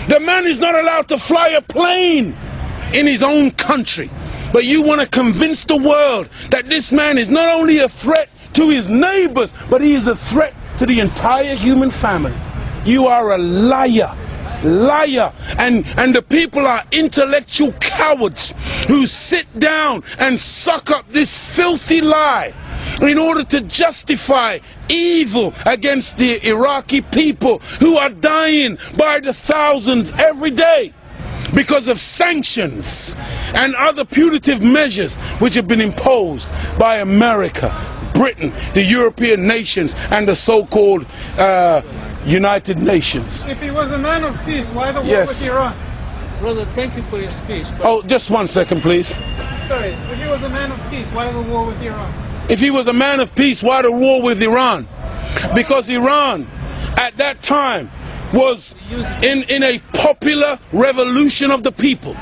The man is not allowed to fly a plane in his own country. But you want to convince the world that this man is not only a threat to his neighbors, but he is a threat to the entire human family. You are a liar. Liar. And the people are intellectual cowards who sit down and suck up this filthy lie in order to justify evil against the Iraqi people who are dying by the thousands every day because of sanctions and other punitive measures which have been imposed by America, Britain, the European nations, and the so-called United Nations. If he was a man of peace, why the war with Iran? Brother, thank you for your speech. Oh, just 1 second, please. Sorry, if he was a man of peace, why the war with Iran? If he was a man of peace, why the war with Iran? Because Iran, at that time, was in a popular revolution of the people.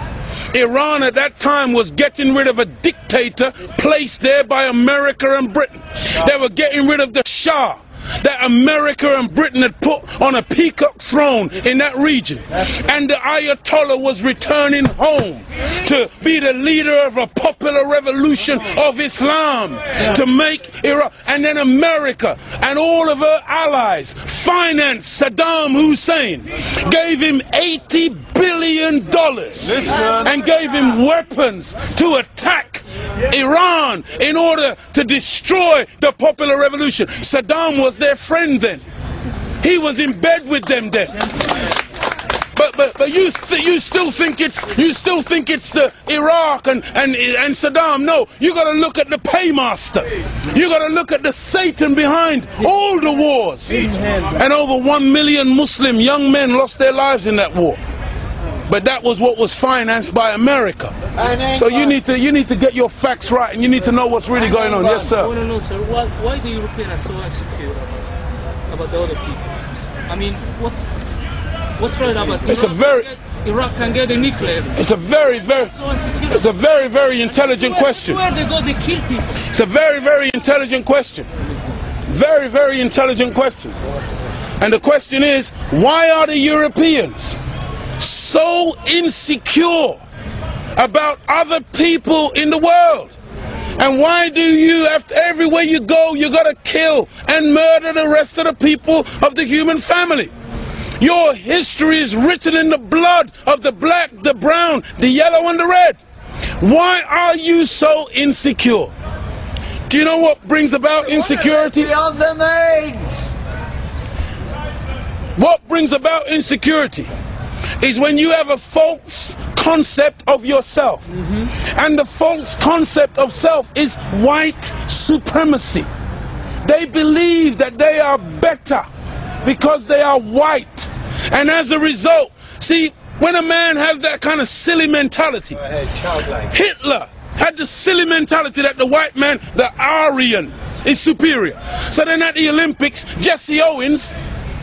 Iran at that time was getting rid of a dictator placed there by America and Britain. They were getting rid of the Shah that America and Britain had put on a peacock throne in that region. And the Ayatollah was returning home to be the leader of a popular revolution of Islam, to make Iraq. And then America and all of her allies financed Saddam Hussein, gave him $80 billion and gave him weapons to attack Iran in order to destroy the popular revolution. Saddam was their friend then. He was in bed with them then. But you still think it's the Iraq and Saddam. No, you got to look at the paymaster. You got to look at the Satan behind all the wars. And over 1 million Muslim young men lost their lives in that war. But that was what was financed by America. So you need to get your facts right, and you need to know what's really going on. Yes, sir. I want to know, sir, why the Europeans are so insecure about the other people? I mean, what's right about Iraq can get a nuclear? It's a very intelligent question. Where they go, they kill people. It's a very intelligent question. Very intelligent question. And the question is, why are the Europeans so insecure about other people in the world? And why do you, after everywhere you go, you gotta kill and murder the rest of the people of the human family? Your history is written in the blood of the black, the brown, the yellow, and the red. Why are you so insecure? Do you know what brings about insecurity? What brings about insecurity is when you have a false concept of yourself. And the false concept of self is white supremacy. They believe that they are better because they are white. And as a result, see, when a man has that kind of silly mentality, Hitler had the silly mentality that the white man, the Aryan, is superior. So then at the Olympics, Jesse Owens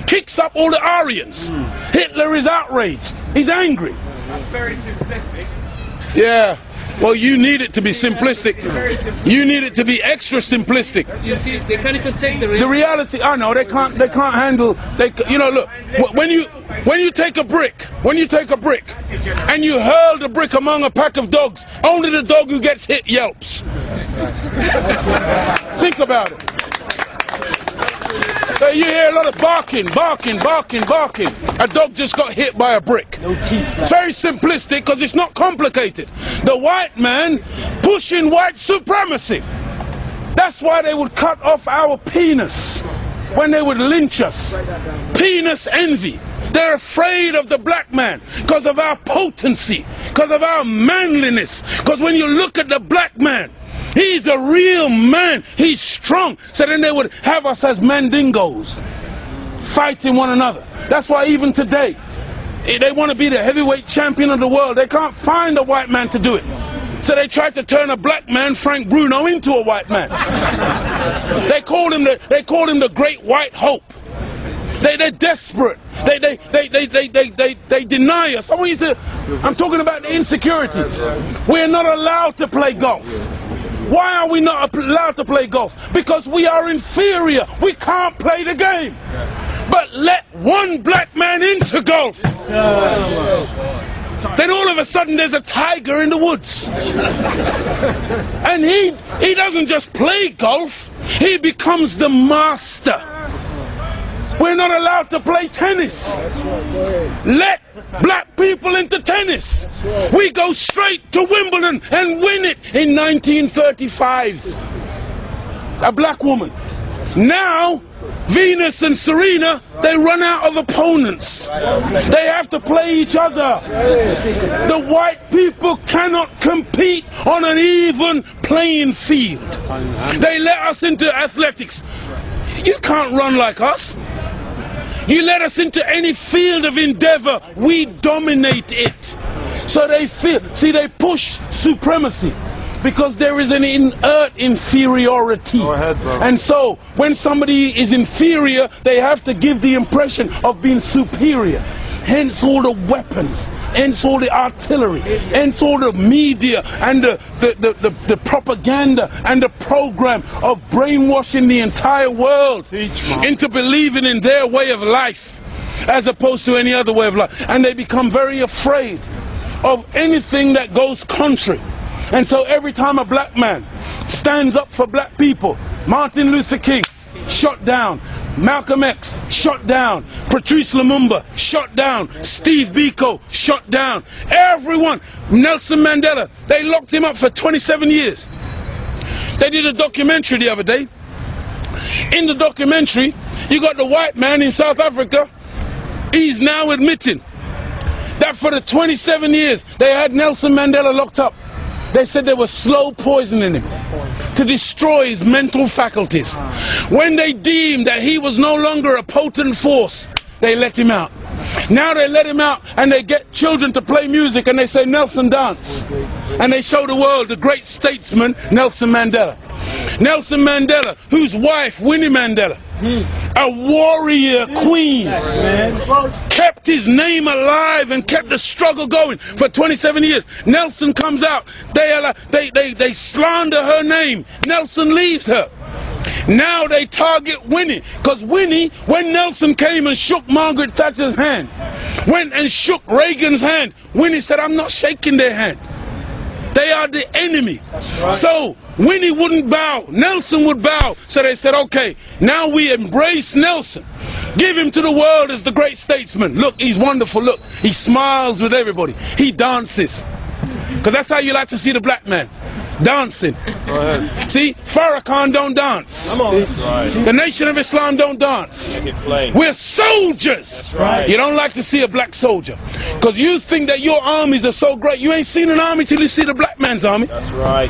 kicks up all the Aryans. Hitler is outraged. He's angry. That's very simplistic. Yeah. Well, you need it to be simplistic. You need it to be extra simplistic. You see, they can't even take the reality. I know they can't handle. You know, look. When you take a brick, and you hurl the brick among a pack of dogs, only the dog who gets hit yelps. Think about it. So you hear a lot of barking. A dog just got hit by a brick. No teeth. It's very simplistic because it's not complicated. The white man pushing white supremacy. That's why they would cut off our penis when they would lynch us. Penis envy. They're afraid of the black man because of our potency, because of our manliness. Because when you look at the black man, he's a real man. He's strong. So then they would have us as mandingos, fighting one another. That's why even today, they want to be the heavyweight champion of the world. They can't find a white man to do it. So they tried to turn a black man, Frank Bruno, into a white man. They called him the great white hope. They're desperate. They deny us. I want you to, I'm talking about the insecurity. We're not allowed to play golf. Why are we not allowed to play golf? Because we are inferior. We can't play the game. But let one black man into golf. Then all of a sudden there's a tiger in the woods. And he doesn't just play golf, he becomes the master. We're not allowed to play tennis. Let black people into tennis. We go straight to Wimbledon and win it in 1935. A black woman. Now Venus and Serena, they run out of opponents. They have to play each other. The white people cannot compete on an even playing field. They let us into athletics. You can't run like us. You let us into any field of endeavor, we dominate it. So they feel, see, they push supremacy. Because there is an inert inferiority. Go ahead, bro. And so when somebody is inferior, they have to give the impression of being superior. Hence all the weapons, hence all the artillery, hence all the media and the propaganda and the program of brainwashing the entire world into believing in their way of life as opposed to any other way of life. And they become very afraid of anything that goes contrary. And so every time a black man stands up for black people, Martin Luther King, shot down. Malcolm X, shot down. Patrice Lumumba, shot down. Steve Biko, shot down. Everyone. Nelson Mandela, they locked him up for 27 years. They did a documentary the other day. In the documentary, you got the white man in South Africa. He's now admitting that for the 27 years they had Nelson Mandela locked up. They said they were slow poisoning him to destroy his mental faculties. When they deemed that he was no longer a potent force, they let him out. Now they let him out and they get children to play music and they say, Nelson, dance. And they show the world the great statesman, Nelson Mandela. Nelson Mandela, whose wife, Winnie Mandela, a warrior queen, kept his name alive and kept the struggle going for 27 years. Nelson comes out, they slander her name. Nelson leaves her. Now they target Winnie, because Winnie, when Nelson came and shook Margaret Thatcher's hand, went and shook Reagan's hand, Winnie said, I'm not shaking their hand. They are the enemy. Right. So Winnie wouldn't bow, Nelson would bow. So they said, okay, now we embrace Nelson. Give him to the world as the great statesman. Look, he's wonderful. Look, he smiles with everybody. He dances. Because that's how you like to see the black man. Dancing. See, Farrakhan don't dance. Come on. Right. The Nation of Islam don't dance. We're soldiers. That's right. You don't like to see a black soldier because you think that your armies are so great. You ain't seen an army till you see the black man's army. That's right.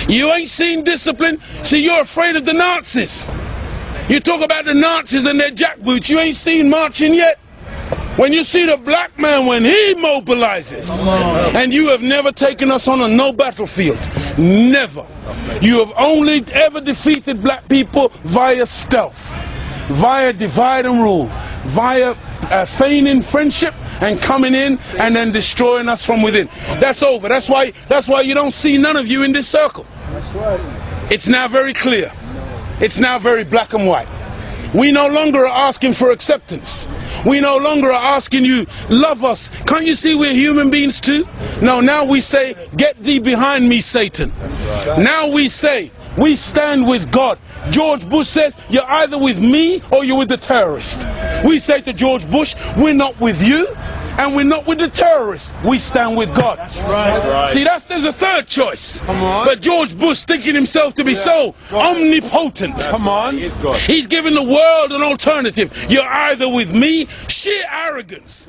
You ain't seen discipline. See, you're afraid of the Nazis. You talk about the Nazis and their jackboots. You ain't seen marching yet. When you see the black man when he mobilizes, and you have never taken us on no battlefield, never. You have only ever defeated black people via stealth, via divide and rule, via feigning friendship and coming in and then destroying us from within. That's over. That's why you don't see none of you in this circle. It's now very clear. It's now very black and white. We no longer are asking for acceptance. We no longer are asking you, love us. Can't you see we're human beings too? No, now we say, get thee behind me, Satan. Now we say, we stand with God. George Bush says, you're either with me or you're with the terrorist. We say to George Bush, we're not with you and we're not with the terrorists. We stand with God. That's right. See, there's a third choice. Come on. But George Bush thinking himself to be so omnipotent. Come on. He's giving the world an alternative. You're either with me, sheer arrogance.